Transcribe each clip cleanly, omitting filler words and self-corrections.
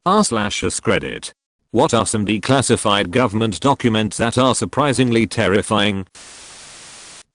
r/AskReddit. What are some declassified government documents that are surprisingly terrifying?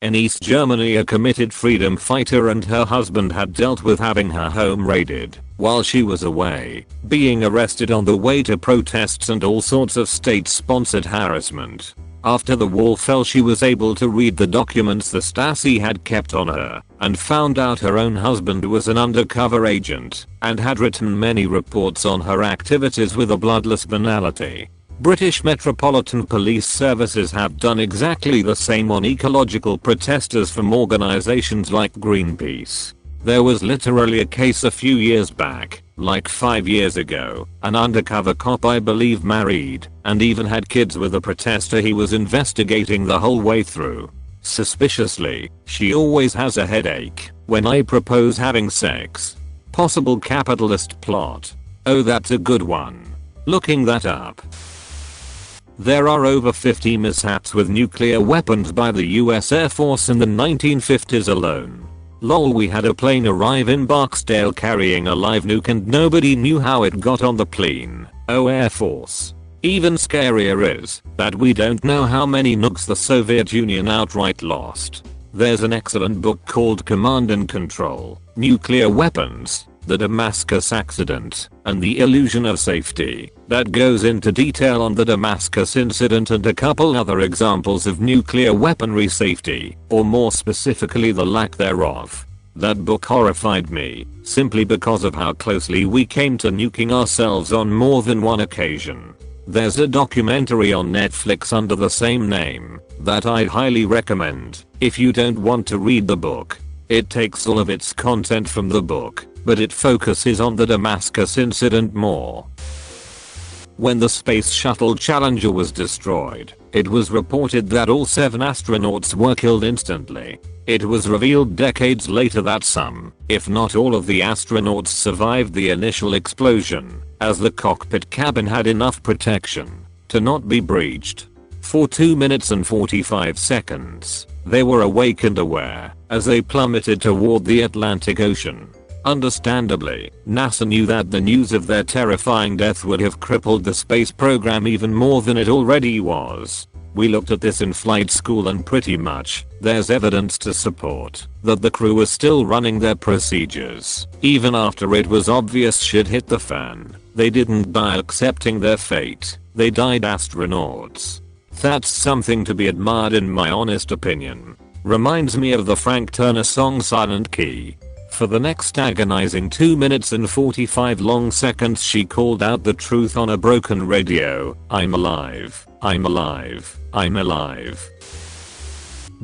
In East Germany, a committed freedom fighter and her husband had dealt with having her home raided while she was away, being arrested on the way to protests and all sorts of state-sponsored harassment. After the wall fell, she was able to read the documents the Stasi had kept on her and found out her own husband was an undercover agent and had written many reports on her activities with a bloodless banality. British Metropolitan Police Services have done exactly the same on ecological protesters from organizations like Greenpeace. There was literally a case a few years back, like 5 years ago, an undercover cop I believe married and even had kids with a protester he was investigating the whole way through. Suspiciously, she always has a headache when I propose having sex. Possible capitalist plot. Oh, that's a good one. Looking that up. There are over 50 mishaps with nuclear weapons by the US Air Force in the 1950s alone. Lol, we had a plane arrive in Barksdale carrying a live nuke and nobody knew how it got on the plane. Oh, Air Force. Even scarier is that we don't know how many nukes the Soviet Union outright lost. There's an excellent book called Command and Control, Nuclear Weapons, The Damascus Accident, and the Illusion of Safety that goes into detail on the Damascus incident and a couple other examples of nuclear weaponry safety, or more specifically the lack thereof. That book horrified me, simply because of how closely we came to nuking ourselves on more than one occasion. There's a documentary on Netflix under the same name that I'd highly recommend if you don't want to read the book. It takes all of its content from the book, but it focuses on the Damascus incident more. When the Space Shuttle Challenger was destroyed, it was reported that all 7 astronauts were killed instantly. It was revealed decades later that some, if not all of the astronauts survived the initial explosion, as the cockpit cabin had enough protection to not be breached. For 2 minutes and 45 seconds, they were awake and aware as they plummeted toward the Atlantic Ocean. Understandably, NASA knew that the news of their terrifying death would have crippled the space program even more than it already was. We looked at this in flight school and pretty much, there's evidence to support that the crew was still running their procedures. Even after it was obvious shit hit the fan, they didn't die accepting their fate, they died astronauts. That's something to be admired in my honest opinion. Reminds me of the Frank Turner song Silent Key. For the next agonizing 2 minutes and 45 long seconds she called out the truth on a broken radio. I'm alive. I'm alive. I'm alive.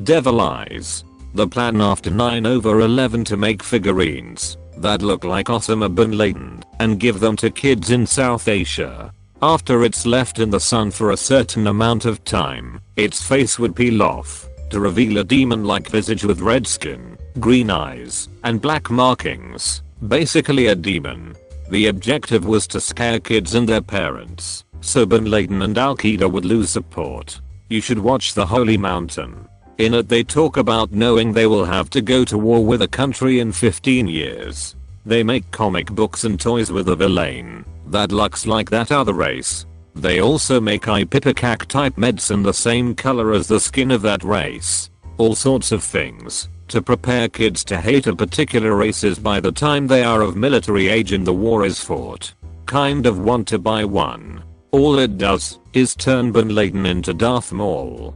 Devil Eyes. The plan after 9/11 to make figurines that look like Osama bin Laden and give them to kids in South Asia. After it's left in the sun for a certain amount of time, its face would peel off to reveal a demon-like visage with red skin, green eyes, and black markings. Basically a demon. The objective was to scare kids and their parents, so Bin Laden and Al Qaeda would lose support. You should watch The Holy Mountain. In it they talk about knowing they will have to go to war with a country in 15 years. They make comic books and toys with a villain that looks like that other race. They also make ipecac type medicine the same color as the skin of that race. All sorts of things to prepare kids to hate a particular races by the time they are of military age and the war is fought. Kind of want to buy one. All it does is turn Bin Laden into Darth Maul.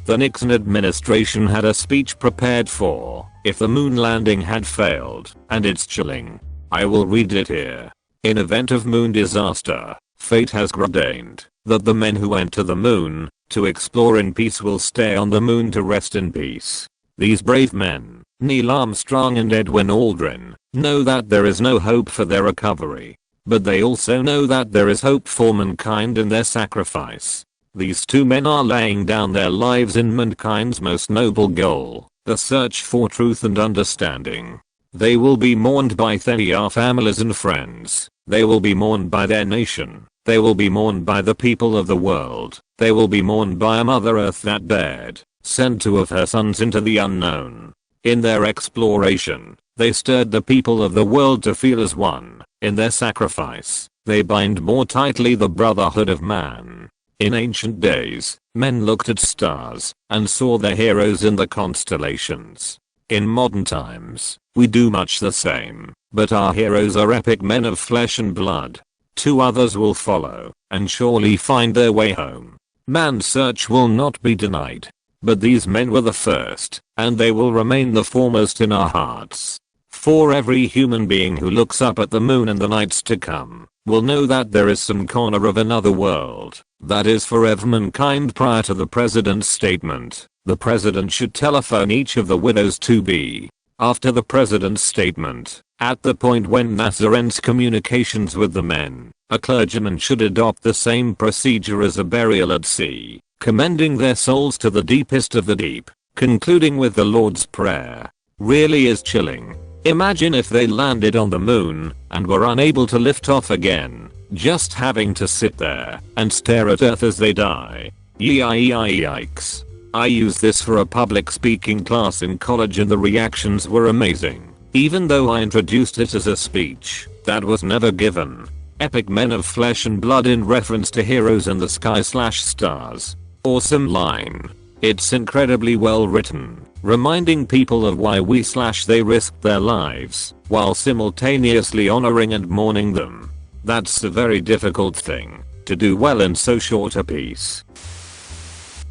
The Nixon administration had a speech prepared for if the moon landing had failed, and it's chilling. I will read it here. In event of moon disaster, fate has ordained that the men who went to the moon to explore in peace will stay on the moon to rest in peace. These brave men, Neil Armstrong and Edwin Aldrin, know that there is no hope for their recovery. But they also know that there is hope for mankind in their sacrifice. These 2 men are laying down their lives in mankind's most noble goal, the search for truth and understanding. They will be mourned by their families and friends. They will be mourned by their nation. They will be mourned by the people of the world. They will be mourned by a Mother Earth that dared send 2 of her sons into the unknown. In their exploration, they stirred the people of the world to feel as one in their sacrifice. They bind more tightly the brotherhood of man. In ancient days, men looked at stars and saw their heroes in the constellations. In modern times, we do much the same, but our heroes are epic men of flesh and blood. 2 others will follow and surely find their way home. Man's search will not be denied. But these men were the first, and they will remain the foremost in our hearts. For every human being who looks up at the moon in the nights to come, will know that there is some corner of another world that is forever mankind. Prior to the president's statement, the president should telephone each of the widows to be. After the president's statement, at the point when NASA ends communications with the men, a clergyman should adopt the same procedure as a burial at sea, commending their souls to the deepest of the deep, concluding with the Lord's Prayer. Really is chilling. Imagine if they landed on the moon and were unable to lift off again, just having to sit there and stare at Earth as they die. Yikes. I used this for a public speaking class in college and the reactions were amazing. Even though I introduced it as a speech that was never given. Epic men of flesh and blood in reference to heroes in the sky/stars. Awesome line. It's incredibly well written, reminding people of why they risked their lives, while simultaneously honoring and mourning them. That's a very difficult thing to do well in so short a piece.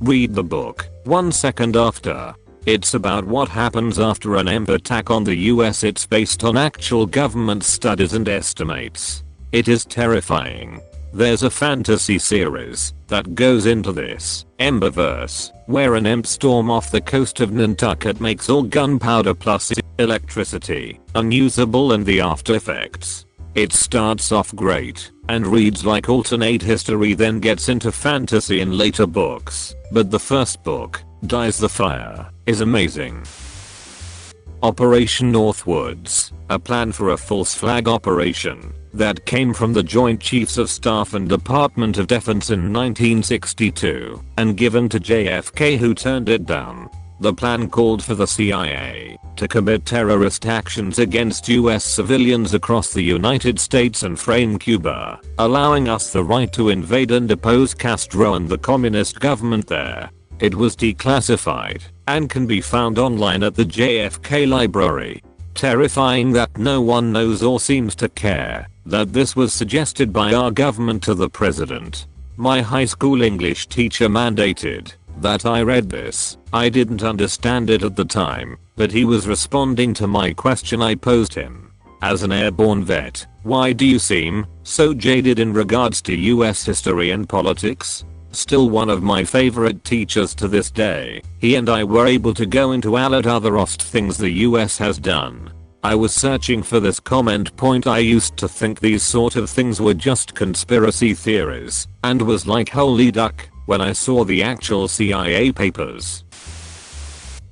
Read the book 1 second after. It's about what happens after an EMP attack on the US. It's based on actual government studies and estimates. It is terrifying. There's a fantasy series that goes into this Emberverse, where an EMP storm off the coast of Nantucket makes all gunpowder plus electricity unusable and the after effects. It starts off great and reads like alternate history, then gets into fantasy in later books, but the first book, Dies the Fire, is amazing. Operation Northwoods, a plan for a false flag operation that came from the Joint Chiefs of Staff and Department of Defense in 1962 and given to JFK, who turned it down. The plan called for the CIA to commit terrorist actions against US civilians across the United States and frame Cuba, allowing us the right to invade and depose Castro and the communist government there. It was declassified and can be found online at the JFK library. Terrifying that no one knows or seems to care that this was suggested by our government to the president. My high school English teacher mandated that I read this. I didn't understand it at the time, but he was responding to my question I posed him. As an airborne vet, why do you seem so jaded in regards to US history and politics? Still one of my favorite teachers to this day. He and I were able to go into a lot other ost things the US has done. I was searching for this comment point. I used to think these sort of things were just conspiracy theories and was like, holy duck, when I saw the actual CIA papers.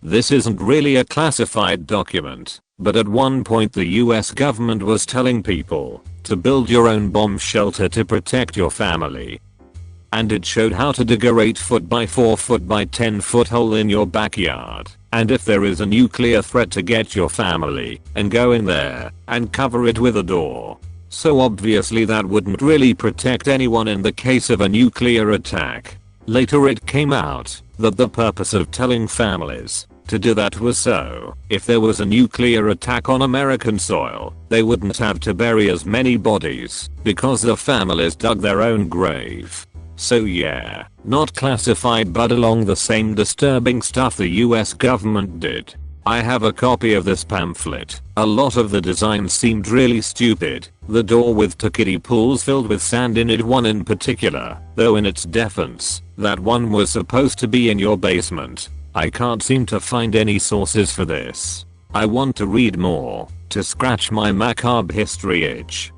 This isn't really a classified document, but at one point the US government was telling people to build your own bomb shelter to protect your family. And it showed how to dig a 8 by 4 by 10 hole in your backyard, and if there is a nuclear threat, to get your family and go in there and cover it with a door. So obviously that wouldn't really protect anyone in the case of a nuclear attack. Later it came out that the purpose of telling families to do that was so, if there was a nuclear attack on American soil, they wouldn't have to bury as many bodies because the families dug their own grave. So yeah, not classified but along the same disturbing stuff the US government did. I have a copy of this pamphlet. A lot of the designs seemed really stupid. The door with two kiddie pools filled with sand in it, one in particular, though in its defense, that one was supposed to be in your basement. I can't seem to find any sources for this. I want to read more to scratch my macabre history itch.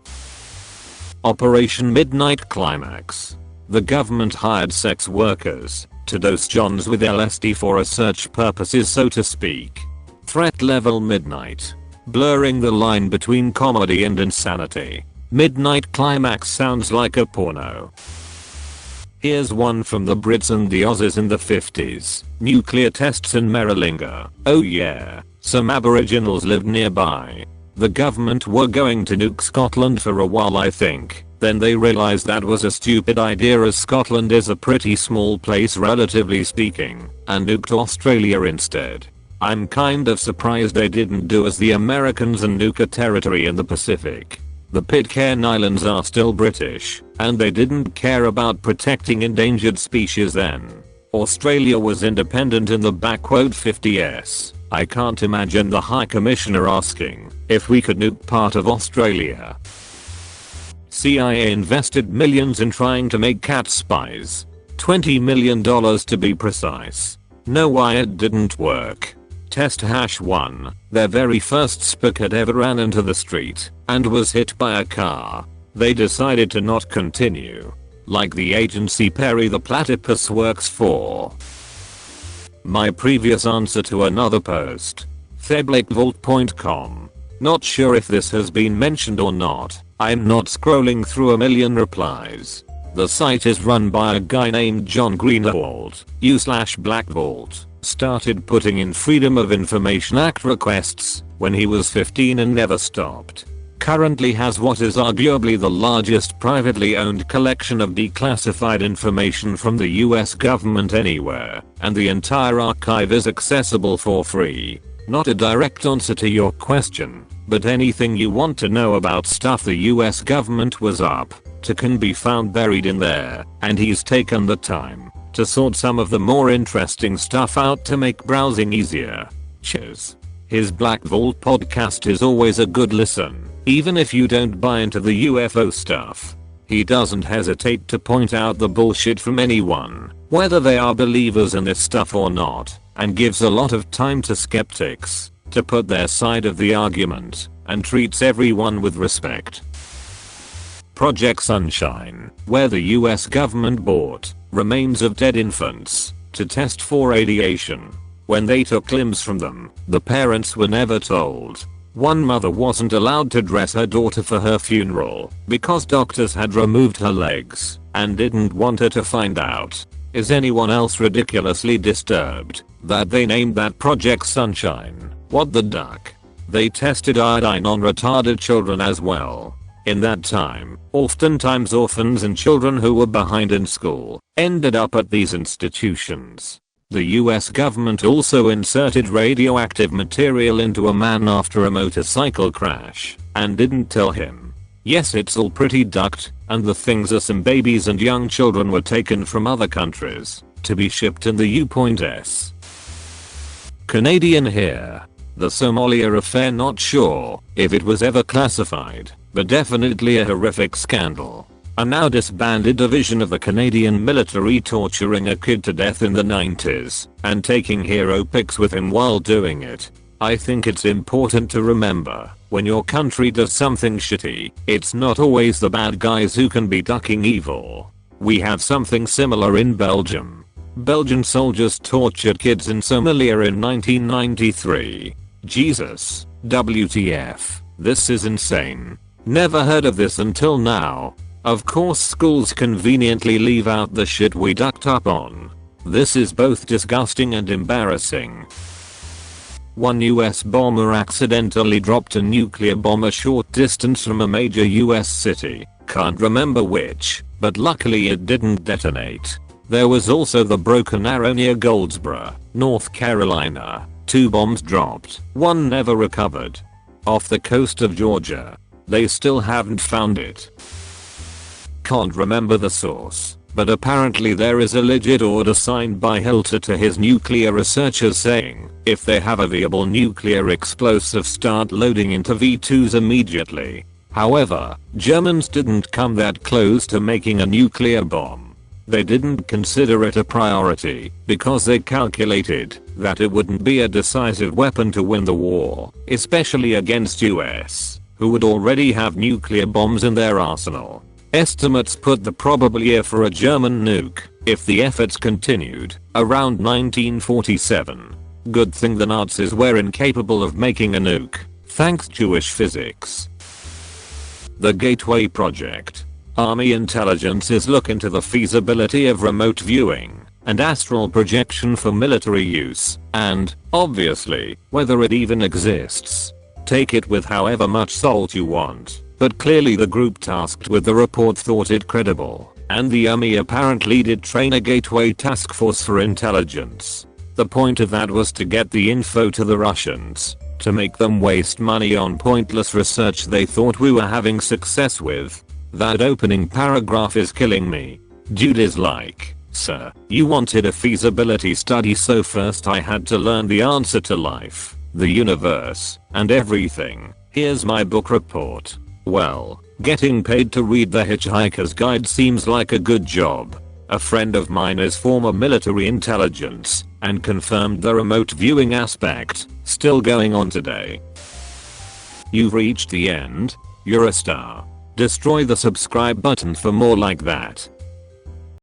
Operation Midnight Climax. The government hired sex workers to dose Johns with LSD for research purposes, so to speak. Threat level midnight. Blurring the line between comedy and insanity. Midnight Climax sounds like a porno. Here's one from the Brits and the Aussies in the 50s. Nuclear tests in Maralinga. Oh yeah, some aboriginals lived nearby. The government were going to nuke Scotland for a while, I think, Then they realized that was a stupid idea, as Scotland is a pretty small place relatively speaking, and nuked Australia instead. I'm kind of surprised they didn't do as the Americans and nuke a territory in the Pacific. The Pitcairn Islands are still British, and they didn't care about protecting endangered species then. Australia was independent in the '50s. I can't imagine the High Commissioner asking if we could nuke part of Australia. CIA invested millions in trying to make cat spies. $20 million to be precise. Know why it didn't work? Test #1, their very first spigot ever ran into the street and was hit by a car. They decided to not continue. Like the agency Perry the Platypus works for. My previous answer to another post. Theblackvault.com. Not sure if this has been mentioned or not. I'm not scrolling through a million replies. The site is run by a guy named John Greenwald. U/Blackvault started putting in Freedom of Information Act requests when he was 15 and never stopped. Currently has what is arguably the largest privately owned collection of declassified information from the US government anywhere, and the entire archive is accessible for free. Not a direct answer to your question, but anything you want to know about stuff the US government was up to can be found buried in there, and he's taken the time to sort some of the more interesting stuff out to make browsing easier. Cheers. His Black Vault podcast is always a good listen, even if you don't buy into the UFO stuff. He doesn't hesitate to point out the bullshit from anyone, whether they are believers in this stuff or not, and gives a lot of time to skeptics to put their side of the argument, and treats everyone with respect. Project Sunshine, where the US government bought remains of dead infants to test for radiation. When they took limbs from them, the parents were never told. One mother wasn't allowed to dress her daughter for her funeral because doctors had removed her legs and didn't want her to find out. Is anyone else ridiculously disturbed that they named that Project Sunshine? What the duck? They tested iodine on retarded children as well. In that time, oftentimes orphans and children who were behind in school ended up at these institutions. The US government also inserted radioactive material into a man after a motorcycle crash and didn't tell him. Yes, it's all pretty ducked, and the things are some babies and young children were taken from other countries to be shipped in the U.S. Canadian here. The Somalia affair, not sure if it was ever classified, but definitely a horrific scandal. A now disbanded division of the Canadian military torturing a kid to death in the 90s and taking hero pics with him while doing it. I think it's important to remember, when your country does something shitty, it's not always the bad guys who can be ducking evil. We have something similar in Belgium. Belgian soldiers tortured kids in Somalia in 1993. Jesus, WTF, this is insane. Never heard of this until now. Of course schools conveniently leave out the shit we ducked up on. This is both disgusting and embarrassing. One US bomber accidentally dropped a nuclear bomb a short distance from a major US city. Can't remember which, but luckily it didn't detonate. There was also the Broken Arrow near Goldsboro, North Carolina. 2 bombs dropped, one never recovered. Off the coast of Georgia. They still haven't found it. Can't remember the source, but apparently there is a legit order signed by Hitler to his nuclear researchers saying, if they have a viable nuclear explosive, start loading into V2s immediately. However, Germans didn't come that close to making a nuclear bomb. They didn't consider it a priority because they calculated that it wouldn't be a decisive weapon to win the war, especially against US, who would already have nuclear bombs in their arsenal. Estimates put the probable year for a German nuke, if the efforts continued, around 1947. Good thing the Nazis were incapable of making a nuke, thanks Jewish physics. The Gateway Project. Army intelligence is looking into the feasibility of remote viewing and astral projection for military use, and, obviously, whether it even exists. Take it with however much salt you want. But clearly the group tasked with the report thought it credible, and the army apparently did train a gateway task force for intelligence. The point of that was to get the info to the Russians, to make them waste money on pointless research they thought we were having success with. That opening paragraph is killing me. Dude is like, sir, you wanted a feasibility study, so first I had to learn the answer to life, the universe, and everything. Here's my book report. Well, getting paid to read The Hitchhiker's Guide seems like a good job. A friend of mine is former military intelligence and confirmed the remote viewing aspect, still going on today. You've reached the end. You're a star. Destroy the subscribe button for more like that.